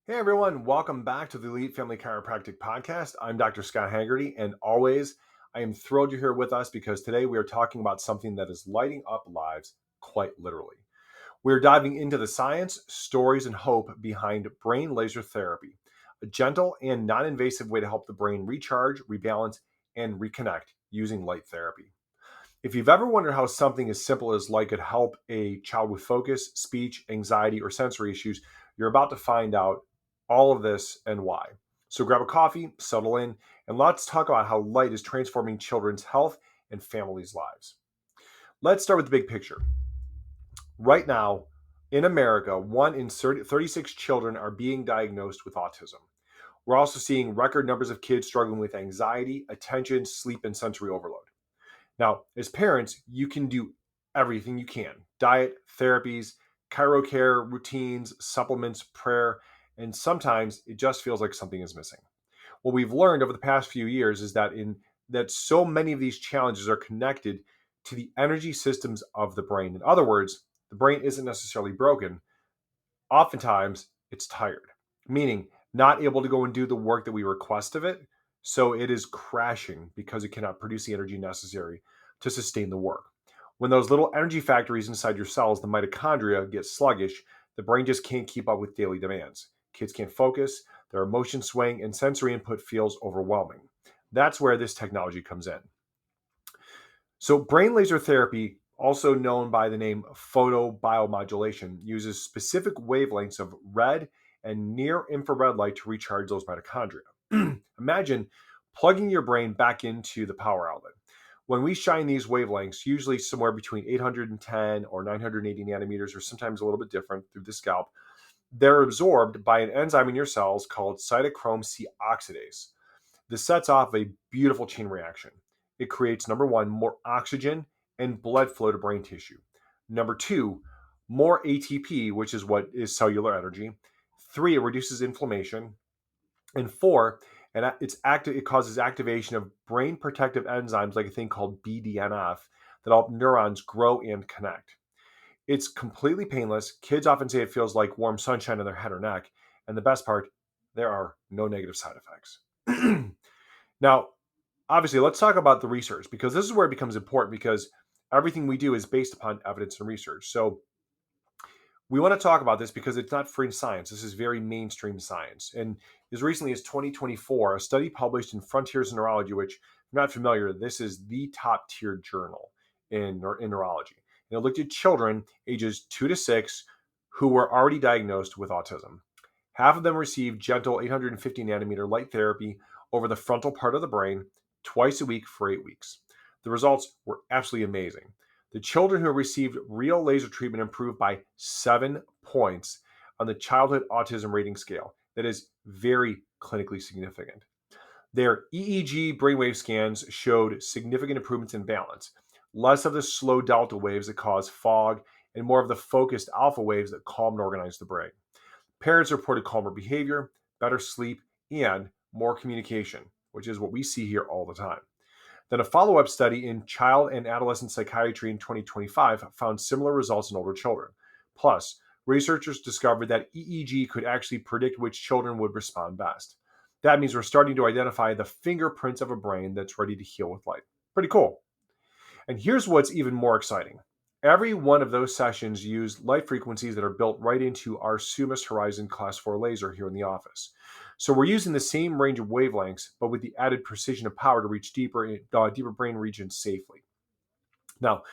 Hey everyone, welcome back to the Elite Family Chiropractic Podcast. I'm Dr. Scott Haggerty, and always I am thrilled you're here with us because today we are talking about something that is lighting up lives quite literally. We're diving into the science, stories, and hope behind brain laser therapy, a gentle and non invasive way to help the brain recharge, rebalance, and reconnect using light therapy. If you've ever wondered how something as simple as light could help a child with focus, speech, anxiety, or sensory issues, you're about to find out all of this and why. So grab a coffee, settle in, and let's talk about how light is transforming children's health and families' lives. Let's start with the big picture. Right now, in America, 1 in 36 children are being diagnosed with autism. We're also seeing record numbers of kids struggling with anxiety, attention, sleep, and sensory overload. Now, as parents, you can do everything you can: diet, therapies, chiro care, routines, supplements, prayer, and sometimes it just feels like something is missing. What we've learned over the past few years is that so many of these challenges are connected to the energy systems of the brain. In other words, the brain isn't necessarily broken. Oftentimes, it's tired, meaning not able to go and do the work that we request of it. So it is crashing because it cannot produce the energy necessary to sustain the work. When those little energy factories inside your cells, the mitochondria, get sluggish, the brain just can't keep up with daily demands. Kids can't focus, their emotions swing, and sensory input feels overwhelming. That's where this technology comes in. So, brain laser therapy, also known by the name photobiomodulation, uses specific wavelengths of red and near infrared light to recharge those mitochondria. Imagine plugging your brain back into the power outlet. When we shine these wavelengths, usually somewhere between 810 or 980 nanometers, or sometimes a little bit different through the scalp, they're absorbed by an enzyme in your cells called cytochrome C oxidase. This sets off a beautiful chain reaction. It creates, number one, more oxygen and blood flow to brain tissue. Number two, more ATP, which is what is cellular energy. Three, it reduces inflammation. And four, it causes activation of brain protective enzymes like a thing called BDNF that help neurons grow and connect. It's completely painless. Kids often say it feels like warm sunshine on their head or neck. And the best part, there are no negative side effects. Now, obviously, let's talk about the research because this is where it becomes important because everything we do is based upon evidence and research. So we want to talk about this because it's not fringe science. This is very mainstream science. And as recently as 2024, a study published in Frontiers in Neurology, which, if you're not familiar, this is the top tier journal in neurology. And it looked at children ages 2 to 6 who were already diagnosed with autism. Half of them received gentle 850 nanometer light therapy over the frontal part of the brain twice a week for 8 weeks. The results were absolutely amazing. The children who received real laser treatment improved by 7 points on the childhood autism rating scale. That is very clinically significant. Their EEG brainwave scans showed significant improvements in balance, less of the slow delta waves that cause fog, and more of the focused alpha waves that calm and organize the brain. Parents reported calmer behavior, better sleep, and more communication, which is what we see here all the time. Then a follow-up study in child and adolescent psychiatry in 2025 found similar results in older children. Plus, researchers discovered that EEG could actually predict which children would respond best. That means we're starting to identify the fingerprints of a brain that's ready to heal with light. Pretty cool. And here's what's even more exciting. Every one of those sessions used light frequencies that are built right into our Summus Horizon Class IV laser here in the office. So we're using the same range of wavelengths, but with the added precision of power to reach deeper brain regions safely. Now,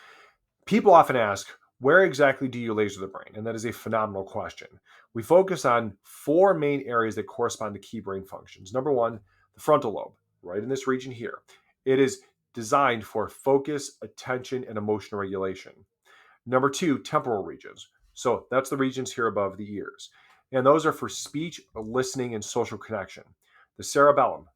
people often ask, where exactly do you laser the brain? And that is a phenomenal question. We focus on 4 main areas that correspond to key brain functions. Number one, the frontal lobe, right in this region here. It is designed for focus, attention, and emotional regulation. Number two, temporal regions. So that's the regions here above the ears. And those are for speech, listening, and social connection. The cerebellum,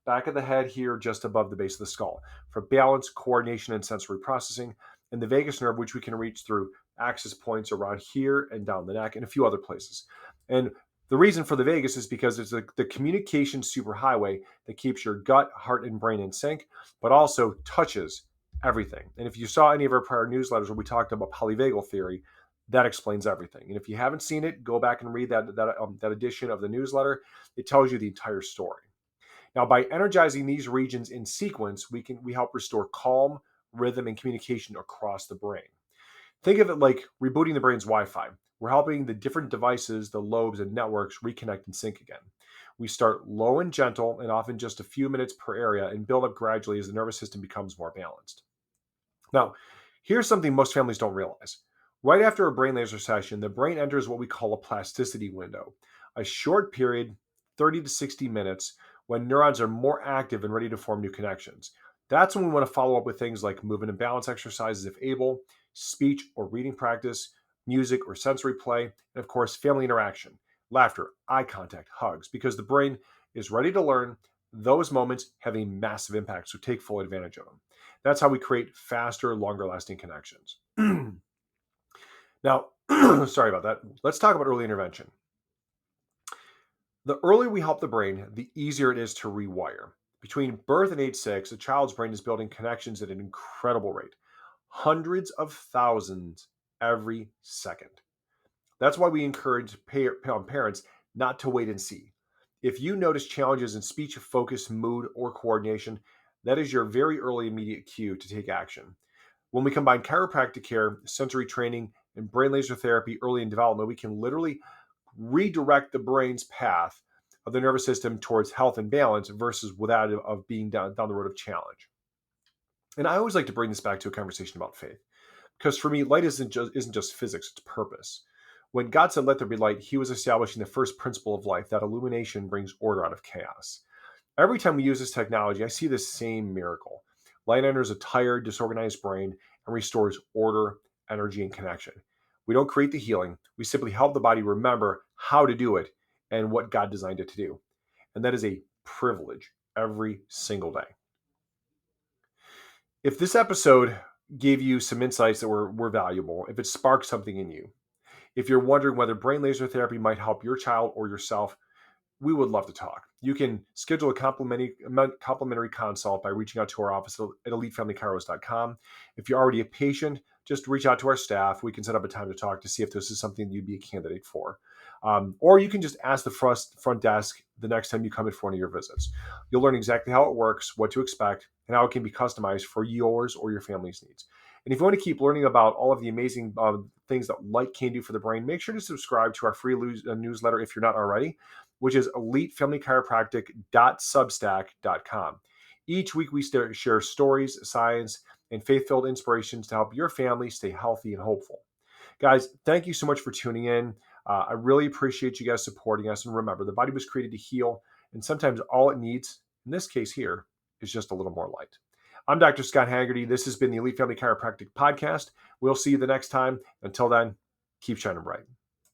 back of the head here, just above the base of the skull, for balance, coordination, and sensory processing. And the vagus nerve, which we can reach through access points around here and down the neck and a few other places. And the reason for the vagus is because it's the communication superhighway that keeps your gut, heart, and brain in sync, but also touches everything. And if you saw any of our prior newsletters where we talked about polyvagal theory, That explains everything. And if you haven't seen it, go back and read that edition of the newsletter. It tells you the entire story. Now, by energizing these regions in sequence, we help restore calm, rhythm, and communication across the brain. Think of it like rebooting the brain's Wi-Fi. We're helping the different devices, the lobes and networks reconnect and sync again. We start low and gentle, and often just a few minutes per area, and build up gradually as the nervous system becomes more balanced. Now, here's something most families don't realize. Right after a brain laser session, the brain enters what we call a plasticity window, a short period, 30 to 60 minutes, when neurons are more active and ready to form new connections. That's when we want to follow up with things like movement and balance exercises if able, speech or reading practice, music or sensory play, and of course, family interaction, laughter, eye contact, hugs, because the brain is ready to learn. Those moments have a massive impact, so take full advantage of them. That's how we create faster, longer lasting connections. Now, sorry about that. Let's talk about early intervention. The earlier we help the brain, the easier it is to rewire. Between birth and age 6, a child's brain is building connections at an incredible rate, hundreds of thousands every second. That's why we encourage parents not to wait and see. If you notice challenges in speech, focus, mood, or coordination, that is your very early immediate cue to take action. When we combine chiropractic care, sensory training, and brain laser therapy early in development, we can literally redirect the brain's path of the nervous system towards health and balance versus without it of being down the road of challenge. And I always like to bring this back to a conversation about faith, because for me, light isn't just physics, it's purpose. When God said, "Let there be light," he was establishing the first principle of life, that illumination brings order out of chaos. Every time we use this technology, I see this same miracle. Light enters a tired, disorganized brain and restores order, energy, and connection. We don't create the healing. We simply help the body remember how to do it and what God designed it to do. And that is a privilege every single day. If this episode gave you some insights that were valuable, if it sparked something in you, if you're wondering whether brain laser therapy might help your child or yourself, we would love to talk. You can schedule a complimentary consult by reaching out to our office at elitefamilychiros.com. If you're already a patient, just reach out to our staff. We can set up a time to talk to see if this is something you'd be a candidate for. Or you can just ask the front desk the next time you come in for one of your visits. You'll learn exactly how it works, what to expect, and how it can be customized for yours or your family's needs. And if you want to keep learning about all of the amazing things that light can do for the brain, make sure to subscribe to our free newsletter if you're not already, which is elitefamilychiropractic.substack.com. Each week we share stories, science, and faith-filled inspirations to help your family stay healthy and hopeful. Guys, thank you so much for tuning in. I really appreciate you guys supporting us. And remember, the body was created to heal, and sometimes all it needs, in this case here, is just a little more light. I'm Dr. Scott Haggerty. This has been the Elite Family Chiropractic Podcast. We'll see you the next time. Until then, keep shining bright.